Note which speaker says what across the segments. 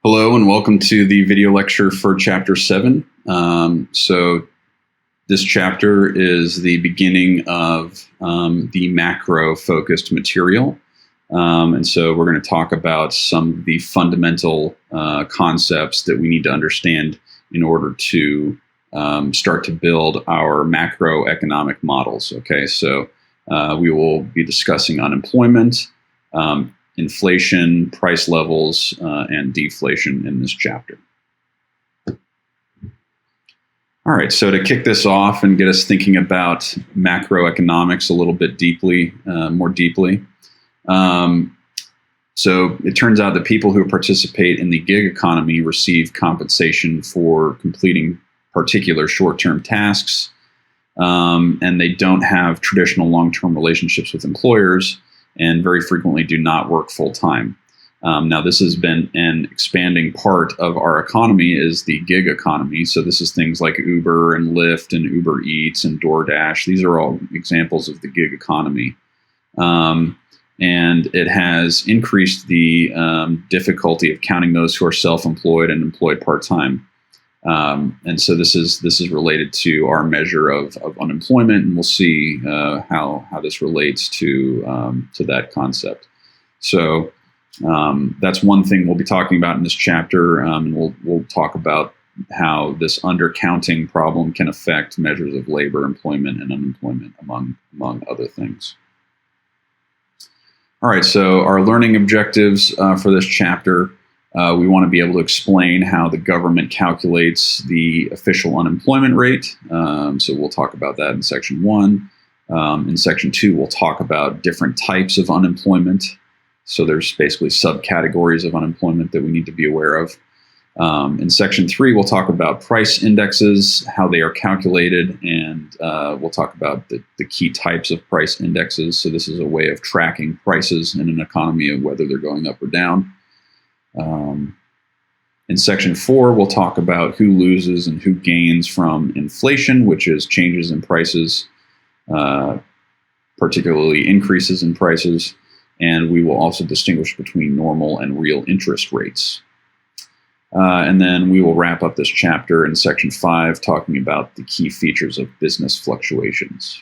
Speaker 1: Hello and welcome to the video lecture for Chapter 7. So this chapter is the beginning of the macro-focused material. And so we're going to talk about some of the fundamental concepts that we need to understand in order to start to build our macroeconomic models. Okay, so we will be discussing unemployment, inflation, price levels, and deflation in this chapter. All right, so to kick this off and get us thinking about macroeconomics a little bit more deeply. So it turns out that people who participate in the gig economy receive compensation for completing particular short-term tasks, and they don't have traditional long-term relationships with employers, and very frequently do not work full-time. Now, this has been an expanding part of our economy is the gig economy. So this is things like Uber and Lyft and Uber Eats and DoorDash. These are all examples of the gig economy. And it has increased the difficulty of counting those who are self-employed and employed part-time. And so this is related to our measure of unemployment, and we'll see how this relates to that concept. So that's one thing we'll be talking about in this chapter, and we'll talk about how this undercounting problem can affect measures of labor, employment, and unemployment, among other things. All right, so our learning objectives for this chapter. We want to be able to explain how the government calculates the official unemployment rate. So we'll talk about that in Section 1. In Section 2, we'll talk about different types of unemployment. So there's basically subcategories of unemployment that we need to be aware of. In Section 3, we'll talk about price indexes, how they are calculated, and we'll talk about the key types of price indexes. So this is a way of tracking prices in an economy of whether they're going up or down. In Section 4, we'll talk about who loses and who gains from inflation, which is changes in prices, particularly increases in prices. And we will also distinguish between normal and real interest rates. And then we will wrap up this chapter in Section 5, talking about the key features of business fluctuations.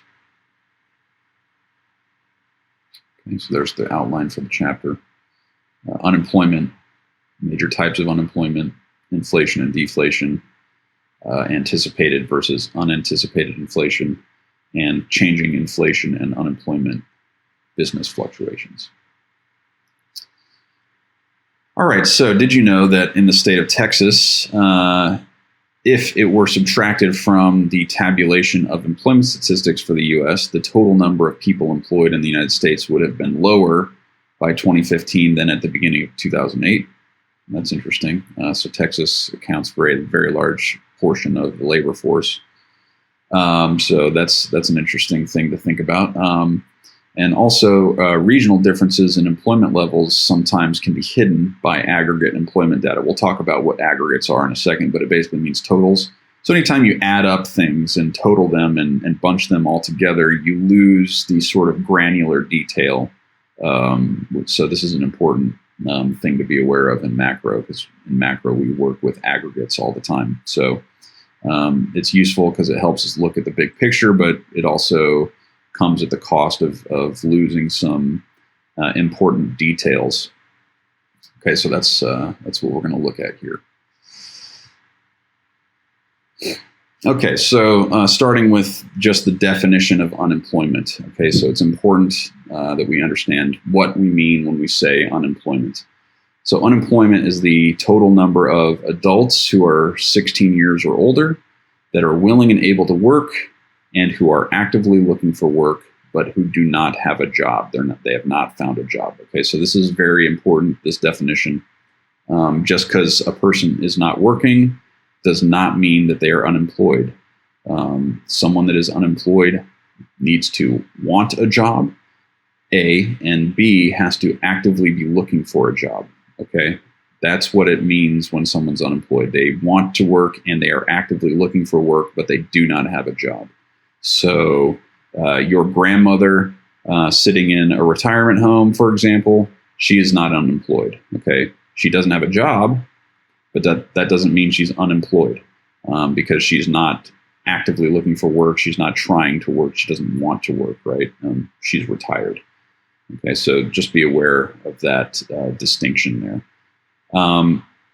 Speaker 1: Okay, so there's the outline for the chapter. Unemployment. Major types of unemployment, inflation and deflation, anticipated versus unanticipated inflation, and changing inflation and unemployment business fluctuations. All right, so did you know that in the state of Texas, if it were subtracted from the tabulation of employment statistics for the U.S., the total number of people employed in the United States would have been lower by 2015 than at the beginning of 2008. That's interesting. So Texas accounts for a very large portion of the labor force. So that's an interesting thing to think about. And also, regional differences in employment levels sometimes can be hidden by aggregate employment data. We'll talk about what aggregates are in a second, but it basically means totals. So anytime you add up things and total them and bunch them all together, you lose the sort of granular detail. So this is an important thing to be aware of in macro, because in macro we work with aggregates all the time. So it's useful because it helps us look at the big picture, but it also comes at the cost of losing some important details. Okay, so that's what we're going to look at here. Okay, so starting with just the definition of unemployment. Okay, so it's important that we understand what we mean when we say unemployment. So unemployment is the total number of adults who are 16 years or older that are willing and able to work and who are actively looking for work, but who do not have a job. They have not found a job. Okay, so this is very important, this definition. Just because a person is not working does not mean that they are unemployed. Someone that is unemployed needs to want a job, A, and B, has to actively be looking for a job, okay? That's what it means when someone's unemployed. They want to work and they are actively looking for work, but they do not have a job. So your grandmother sitting in a retirement home, for example, she is not unemployed, okay? She doesn't have a job, but that doesn't mean she's unemployed, because she's not actively looking for work. She's not trying to work. She doesn't want to work, right? She's retired. Okay, so just be aware of that distinction there.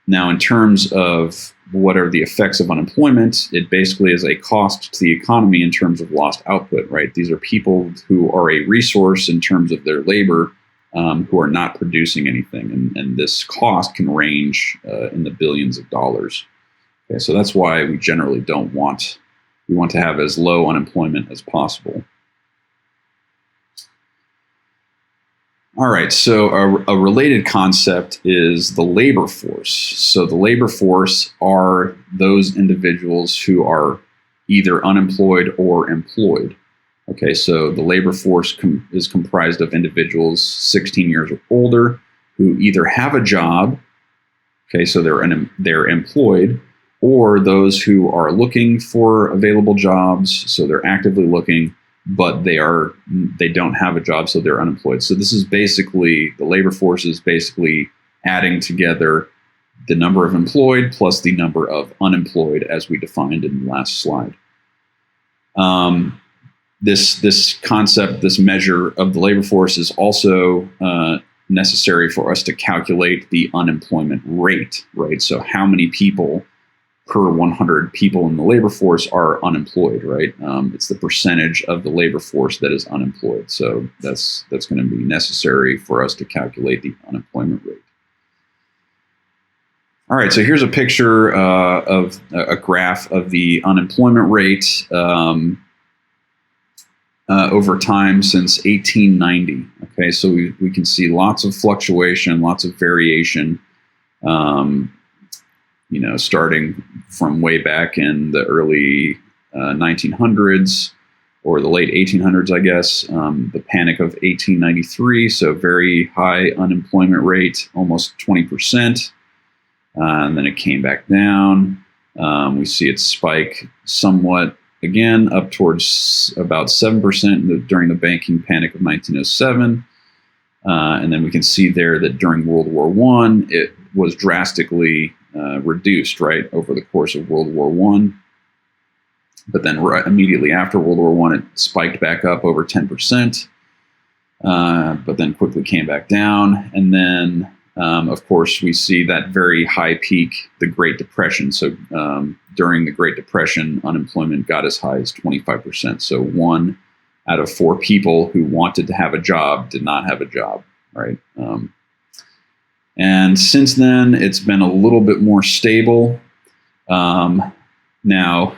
Speaker 1: Now, in terms of what are the effects of unemployment, it basically is a cost to the economy in terms of lost output, right? These are people who are a resource in terms of their labor, who are not producing anything. And this cost can range in the billions of dollars. Okay, so that's why we generally we want to have as low unemployment as possible. All right, so a related concept is the labor force. So the labor force are those individuals who are either unemployed or employed. Okay, so the labor force is comprised of individuals 16 years or older who either have a job, okay, so they're employed, or those who are looking for available jobs, so they're actively looking, but they don't have a job, so they're unemployed. So this is basically, the labor force is basically adding together the number of employed plus the number of unemployed, as we defined in the last slide. This concept, this measure of the labor force is also necessary for us to calculate the unemployment rate, right? So how many people per 100 people in the labor force are unemployed, right? It's the percentage of the labor force that is unemployed. So that's going to be necessary for us to calculate the unemployment rate. All right, so here's a picture of a graph of the unemployment rate over time since 1890. Okay, so we can see lots of fluctuation, lots of variation. Starting from way back in the early 1900s or the late 1800s, I guess, the Panic of 1893, so very high unemployment rate, almost 20%, and then it came back down. We see it spike somewhat again up towards about 7% during the banking panic of 1907, and then we can see there that during World War I, it was drastically reduced, right, over the course of World War I. But then immediately after World War I, it spiked back up over 10%, but then quickly came back down. And then, of course, we see that very high peak, the Great Depression. So during the Great Depression, unemployment got as high as 25%. So 1 out of 4 people who wanted to have a job did not have a job, right? And since then, it's been a little bit more stable. Now,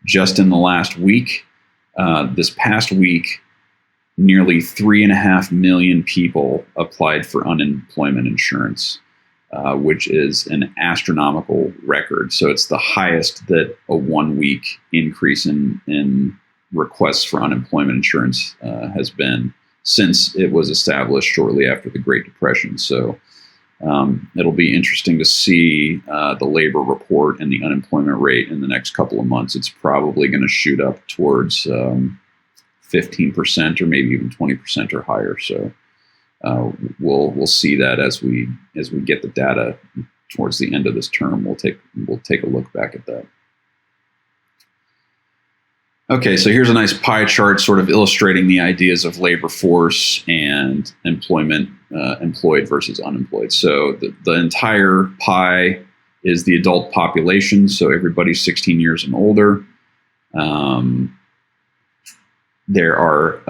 Speaker 1: just in the last week, this past week, nearly 3.5 million people applied for unemployment insurance, which is an astronomical record. So it's the highest that a 1-week increase in requests for unemployment insurance has been since it was established shortly after the Great Depression. So it'll be interesting to see the labor report and the unemployment rate in the next couple of months. It's probably going to shoot up towards 15% or maybe even 20% or higher. So we'll see that as we get the data towards the end of this term. We'll take a look back at that. Okay, so here's a nice pie chart sort of illustrating the ideas of labor force and employment, employed versus unemployed. So the entire pie is the adult population, so everybody 16 years and older. There are,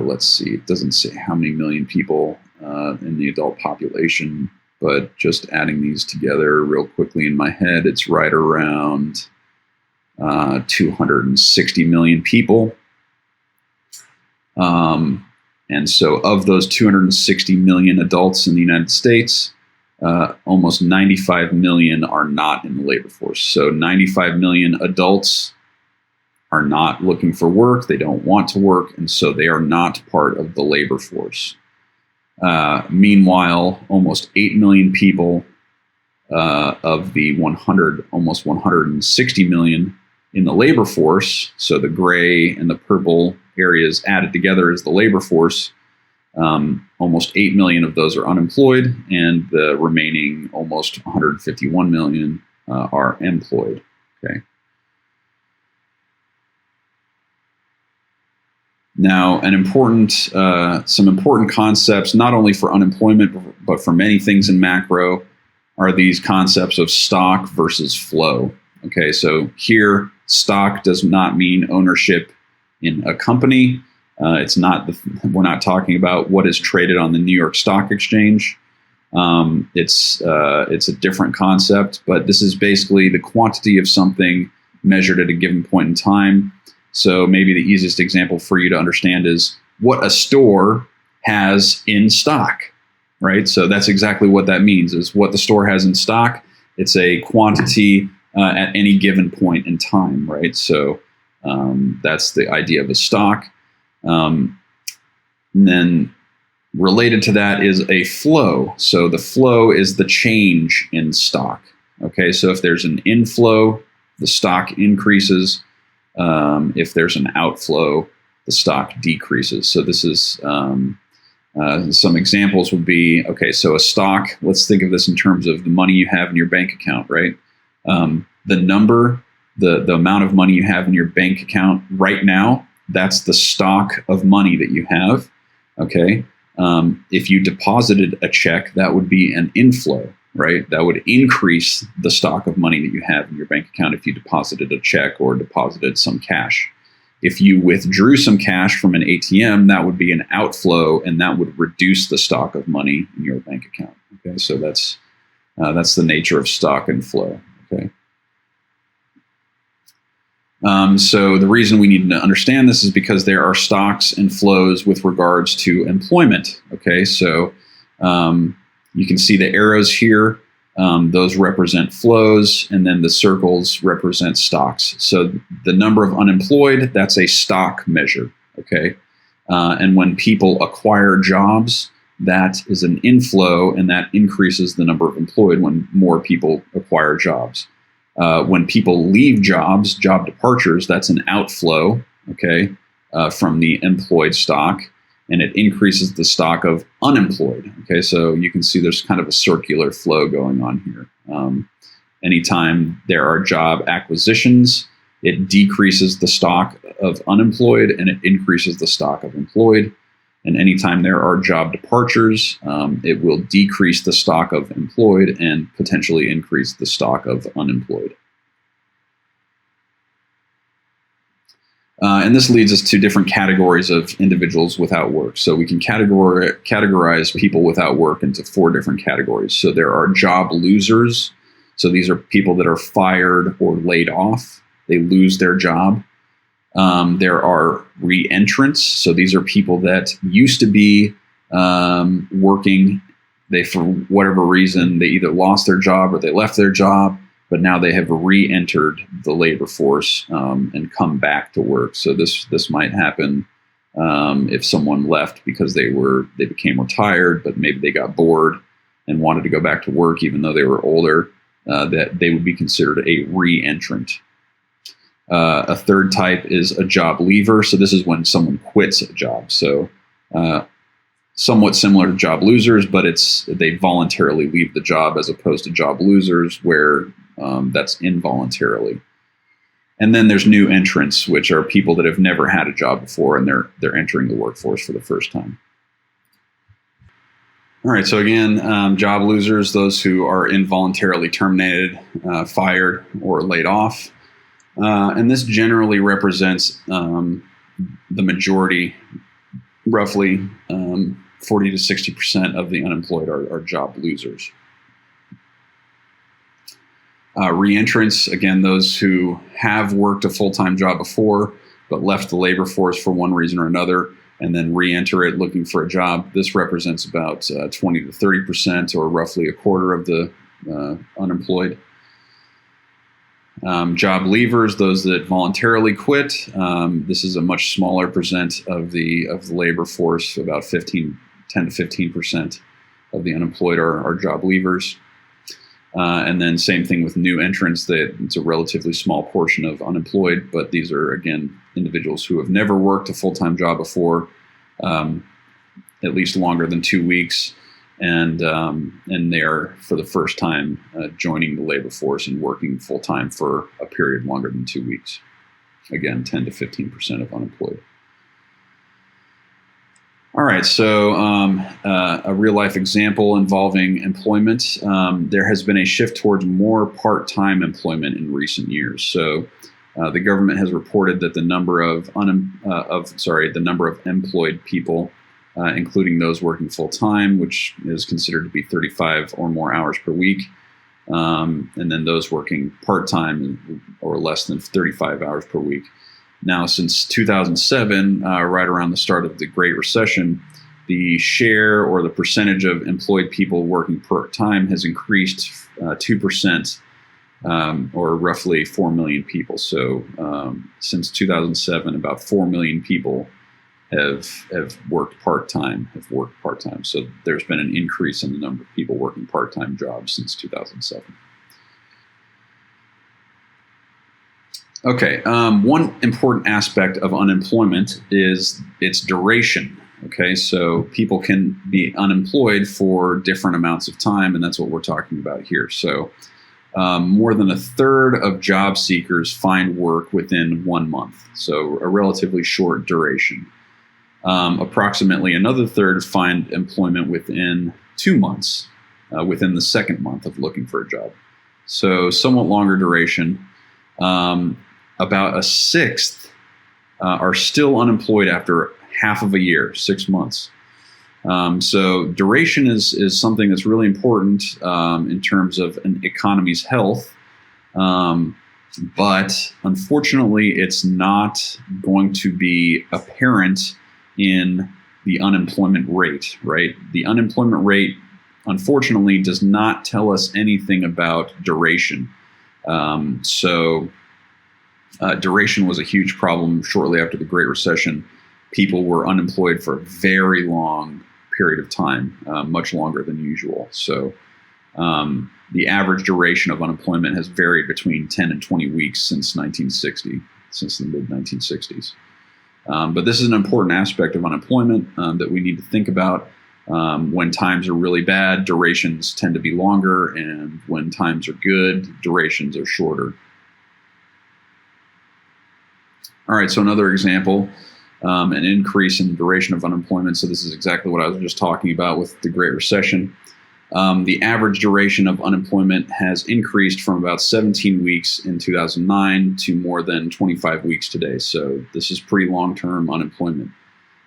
Speaker 1: let's see, it doesn't say how many million people in the adult population, but just adding these together real quickly in my head, it's right around 260 million people. And so of those 260 million adults in the United States, almost 95 million are not in the labor force. So 95 million adults are not looking for work. They don't want to work. And so they are not part of the labor force. Meanwhile, almost 8 million people of the almost 160 million in the labor force, so the gray and the purple areas added together is the labor force, Almost 8 million of those are unemployed, and the remaining almost 151 million are employed. Okay. Now, some important concepts, not only for unemployment, but for many things in macro, are these concepts of stock versus flow. Okay, so here, stock does not mean ownership in a company. We're not talking about what is traded on the New York Stock Exchange. It's a different concept, but this is basically the quantity of something measured at a given point in time. So maybe the easiest example for you to understand is what a store has in stock, right? So that's exactly what that means, is what the store has in stock. It's a quantity at any given point in time, right? So that's the idea of a stock. And then related to that is a flow. So the flow is the change in stock. Okay, so if there's an inflow, the stock increases. If there's an outflow, the stock decreases. So this is some examples would be, okay, so a stock, let's think of this in terms of the money you have in your bank account, right? The amount of money you have in your bank account right now, that's the stock of money that you have, okay? If you deposited a check, that would be an inflow, right? That would increase the stock of money that you have in your bank account if you deposited a check or deposited some cash. If you withdrew some cash from an ATM, that would be an outflow, and that would reduce the stock of money in your bank account. Okay, so that's the nature of stock and flow. Okay. So the reason we need to understand this is because there are stocks and flows with regards to employment. Okay, so you can see the arrows here. Those represent flows, and then the circles represent stocks. So the number of unemployed, that's a stock measure. Okay, and when people acquire jobs, that is an inflow, and that increases the number of employed when more people acquire jobs. When people leave jobs, job departures, that's an outflow, okay, from the employed stock, and it increases the stock of unemployed. Okay, so you can see there's kind of a circular flow going on here. Anytime there are job acquisitions, it decreases the stock of unemployed and it increases the stock of employed. And anytime there are job departures, it will decrease the stock of employed and potentially increase the stock of unemployed. And this leads us to different categories of individuals without work. So we can categorize people without work into 4 different categories. So there are job losers. So these are people that are fired or laid off. They lose their job. There are re-entrants. So these are people that used to be working. They, for whatever reason, they either lost their job or they left their job, but now they have re-entered the labor force and come back to work. So this might happen if someone left because they became retired, but maybe they got bored and wanted to go back to work even though they were older. That they would be considered a re-entrant. A third type is a job leaver. So this is when someone quits a job. So somewhat similar to job losers, but they voluntarily leave the job as opposed to job losers where that's involuntarily. And then there's new entrants, which are people that have never had a job before and they're entering the workforce for the first time. All right, so again, job losers, those who are involuntarily terminated, fired, or laid off. And this generally represents the majority, roughly 40 to 60% of the unemployed are job losers. Reentrants, again, those who have worked a full-time job before, but left the labor force for one reason or another, and then re-enter it looking for a job. This represents about 20 to 30%, or roughly a quarter of the unemployed. Job leavers, those that voluntarily quit. This is a much smaller percent of the labor force. About 10 to 15% of the unemployed are job leavers. And then same thing with new entrants. It's a relatively small portion of unemployed, but these are, again, individuals who have never worked a full-time job before, at least longer than 2 weeks, and they are for the first time joining the labor force and working full time for a period longer than 2 weeks. Again, 10 to 15% of unemployed. All right, so a real life example involving employment. There has been a shift towards more part-time employment in recent years. So the government has reported that the number of employed people, including those working full-time, which is considered to be 35 or more hours per week, and then those working part-time or less than 35 hours per week. Now, since 2007, right around the start of the Great Recession, the share or the percentage of employed people working part-time has increased 2%, or roughly 4 million people. So since 2007, about 4 million people have worked part-time. So there's been an increase in the number of people working part-time jobs since 2007. Okay, one important aspect of unemployment is its duration. Okay, so people can be unemployed for different amounts of time, and that's what we're talking about here. So more than a third of job seekers find work within 1 month, so a relatively short duration. Approximately another third find employment within 2 months, within the second month of looking for a job. So somewhat longer duration. About a sixth are still unemployed after half of a year, 6 months. So duration is something that's really important in terms of an economy's health. But unfortunately, it's not going to be apparent in the unemployment rate, right? The unemployment rate, unfortunately, does not tell us anything about duration. Duration was a huge problem shortly after the Great Recession. People were unemployed for a very long period of time, much longer than usual. So the average duration of unemployment has varied between 10 and 20 weeks since the mid-1960s. But this is an important aspect of unemployment that we need to think about. When times are really bad, durations tend to be longer, and when times are good, durations are shorter. All right, so another example, an increase in duration of unemployment. So this is exactly what I was just talking about with the Great Recession. The average duration of unemployment has increased from about 17 weeks in 2009 to more than 25 weeks today. So this is pretty long-term unemployment.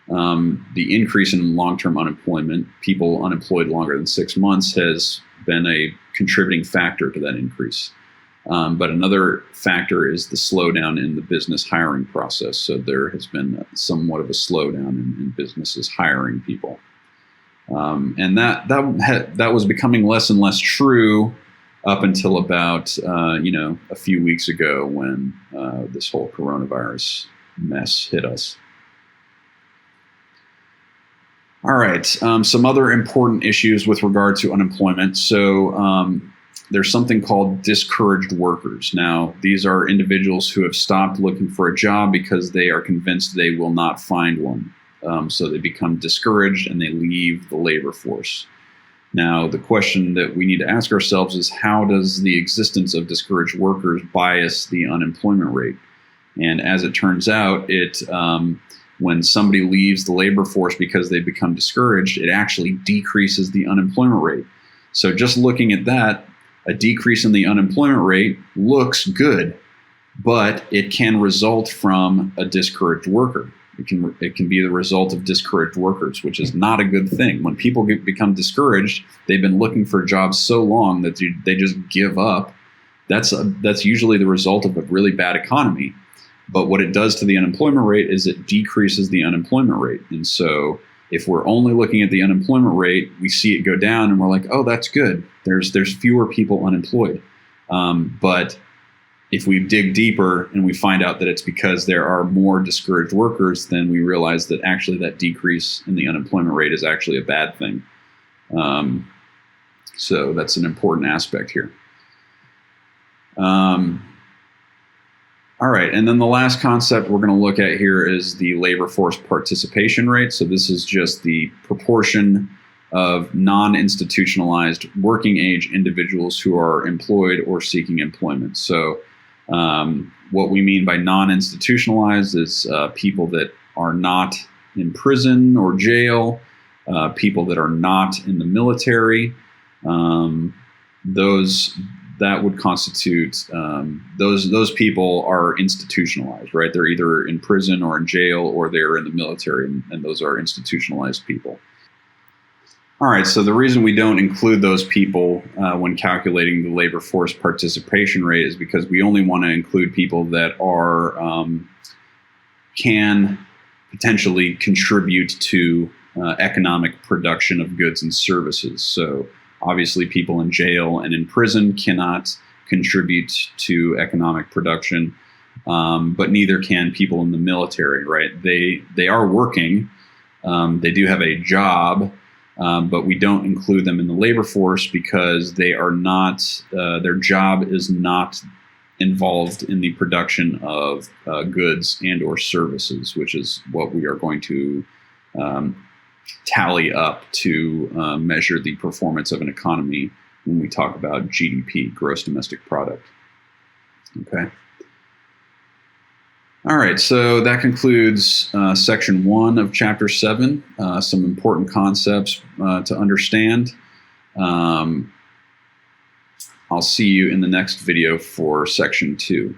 Speaker 1: The increase in long-term unemployment, people unemployed longer than 6 months, has been a contributing factor to that increase. But another factor is the slowdown in the business hiring process. So there has been somewhat of a slowdown in businesses hiring people. And that was becoming less and less true up until about a few weeks ago when this whole coronavirus mess hit us. All right, some other important issues with regard to unemployment. So there's something called discouraged workers. Now, these are individuals who have stopped looking for a job because they are convinced they will not find one. So they become discouraged and they leave the labor force. Now, the question that we need to ask ourselves is, how does the existence of discouraged workers bias the unemployment rate? And as it turns out, when somebody leaves the labor force because they become discouraged, it actually decreases the unemployment rate. So just looking at that, a decrease in the unemployment rate looks good, but it can result from a discouraged worker. It can be the result of discouraged workers, which is not a good thing. When people become discouraged, they've been looking for jobs so long that they just give up. That's usually the result of a really bad economy. But what it does to the unemployment rate is it decreases the unemployment rate. And so if we're only looking at the unemployment rate, we see it go down and we're like, oh, that's good. There's fewer people unemployed. But if we dig deeper and we find out that it's because there are more discouraged workers, then we realize that actually that decrease in the unemployment rate is actually a bad thing. So that's an important aspect here. All right, and then the last concept we're going to look at here is the labor force participation rate. So this is just the proportion of non-institutionalized working age individuals who are employed or seeking employment. So what we mean by non-institutionalized is people that are not in prison or jail, people that are not in the military. That would constitute those people are institutionalized, right? They're either in prison or in jail, or they're in the military, and those are institutionalized people. All right, so the reason we don't include those people when calculating the labor force participation rate is because we only want to include people that are can potentially contribute to economic production of goods and services. So obviously, people in jail and in prison cannot contribute to economic production, but neither can people in the military, right? They are working, they do have a job, but we don't include them in the labor force because they are not. Their job is not involved in the production of goods and/or services, which is what we are going to tally up to measure the performance of an economy when we talk about GDP, gross domestic product. Okay. All right, so that concludes section 1 of chapter 7, some important concepts to understand. I'll see you in the next video for section 2.